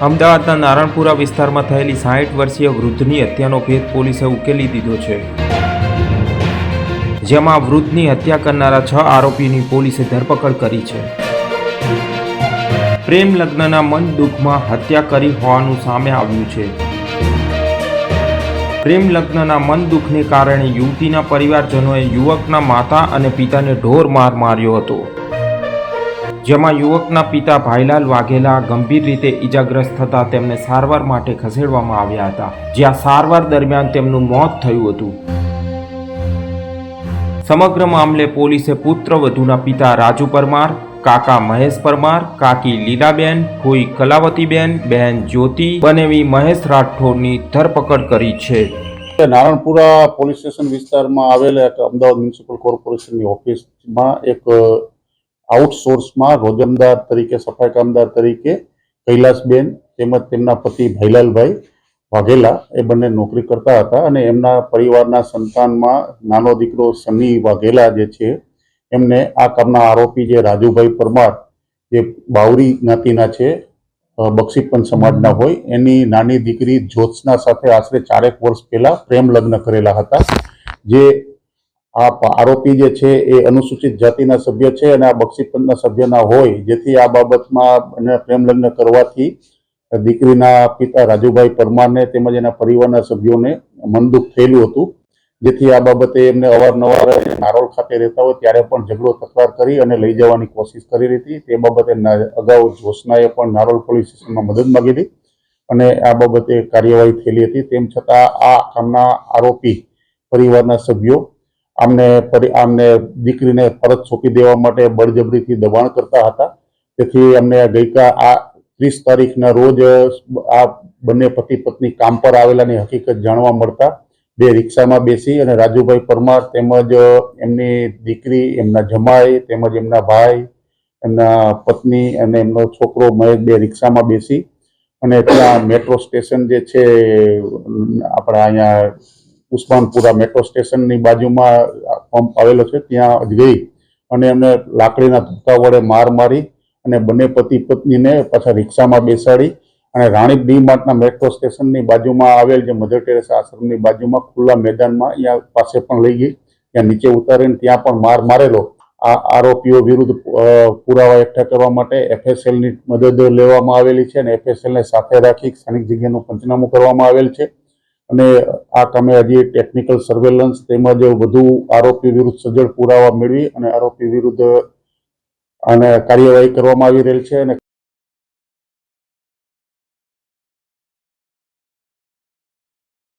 અમદાવાદના નારણપુરા વિસ્તારમાં થયેલી 60 વર્ષીય વૃદ્ધની હત્યાનો ભેદ પોલીસે ઉકેલી દીધો છે, જેમાં વૃદ્ધની હત્યા કરનારા 6 આરોપીની પોલીસે ધરપકડ કરી છે. પ્રેમ લગ્નના મન દુઃખમાં હત્યા કરી હોવાનું સામે આવ્યું છે. પ્રેમ લગ્નના મન દુઃખને કારણે યુવતીના પરિવારજનોએ યુવકના માતા અને પિતાને ઢોર માર માર્યો હતો, જેમાં યુવકના પિતા ભાઈલાલ વાઘેલા ગંભીર રીતે ઈજાગ્રસ્ત થતા તેમને સારવાર માટે ખસેડવામાં આવ્યા હતા, જ્યાં સારવાર દરમિયાન તેમનું મોત થયું હતું. સમગ્ર મામલે પોલીસે પુત્રવધૂના પિતા રાજુ પરમાર, કાકા મહેશ પરમાર, કાકી લીલાબેન, ફોઈ કલાવતીબેન, બહેન જ્યોતિ બનેવી મહેશ રાઠોડની ધરપકડ કરી છે. નારણપુરા પોલીસ સ્ટેશન વિસ્તારમાં આવેલા અમદાવાદ મ્યુનિસિપલ કોર્પોરેશનની ઓફિસમાં એક આઉટસોર્સમાં રોજમદાર તરીકે, સફાઈ કામદાર તરીકે કૈલાસબેન તેમજ તેમના પતિ ભાઈલાલભાઈ વાઘેલા એ બંને નોકરી કરતા હતા અને એમના પરિવારના સંતાનમાં નાનો દીકરો સની વાઘેલા જે છે એમને આ કામના આરોપી જે રાજુભાઈ પરમાર જે બાવરી જ્ઞાતિના છે, બક્ષીપંચ સમાજના હોય, એની નાની દીકરી જ્યોત્સના સાથે આશરે 4 વર્ષ પહેલા પ્રેમ લગ્ન કરેલા હતા. જે આ આરોપી જે છે એ અનુસૂચિત જાતિના સભ્ય છે અને આ બક્ષીપંચના સભ્યના હોય, જેથી આ બાબતમાં પ્રેમ લગ્ન કરવાથી દીકરીના પિતા રાજુભાઈ પરમારને તેમજ એના પરિવારના સભ્યોને મનદુખ થયેલું હતું, જેથી આ બાબતે એમને અવારનવાર નારોલ ખાતે રહેતા હોય ત્યારે પણ ઝઘડો તકરાર કરી અને લઈ જવાની કોશિશ કરી હતી. તે બાબતે અગાઉ જ્યોત્સનાએ પણ નારોલ પોલીસ સ્ટેશનમાં મદદ માંગી હતી અને આ બાબતે કાર્યવાહી થયેલી હતી. તેમ છતાં આ કામના આરોપી પરિવારના સભ્યો આમને દીકરીને પરત સોંપી દેવા માટે બળજબરીથી દબાણ કરતા હતા. તેથી અમને ગઈકાલ આ 30 તારીખના રોજ આ બંને પતિ પત્ની કામ પર આવેલાની હકીકત જાણવા મળતા બે રિક્ષામાં બેસી અને રાજુભાઈ પરમાર તેમજ એમની દીકરી, એમના જમાઈ તેમજ એમના ભાઈ, એમના પત્ની અને એમનો છોકરો મહેશ બે રિક્ષામાં બેસી અને ત્યાં મેટ્રો સ્ટેશન જે છે આપણે અહીંયા ઉસ્માનપુરા મેટ્રો સ્ટેશનની બાજુમાં પંપ આવેલો છે ત્યાં ગઈ અને એમને લાકડીના ધક્કા વડે માર મારી અને બંને પતિ પત્નીને પાછા રિક્ષામાં બેસાડી અને રાણીપ ડી માર્ટના મેટ્રો સ્ટેશનની બાજુમાં આવેલ જે મધર ટેરેસા આશ્રમની બાજુમાં ખુલ્લા મેદાનમાં અહીંયા પાસે પણ લઈ ગઈ. ત્યાં નીચે ઉતારીને ત્યાં પણ માર મારેલો. આ આરોપીઓ વિરુદ્ધ પુરાવા એકઠા કરવા માટે FSLની મદદ લેવામાં આવેલી છે અને FSLને સાથે રાખી સ્થાનિક જગ્યાનું પંચનામું કરવામાં આવેલ છે અને આ કામે હજી ટેકનિકલ સર્વેલન્સ તેમજ વધુ આરોપી વિરુદ્ધ સજ્જડ પુરાવા મેળવી અને આરોપી વિરુદ્ધ અને કાર્યવાહી કરવામાં આવી રહેલ છે અને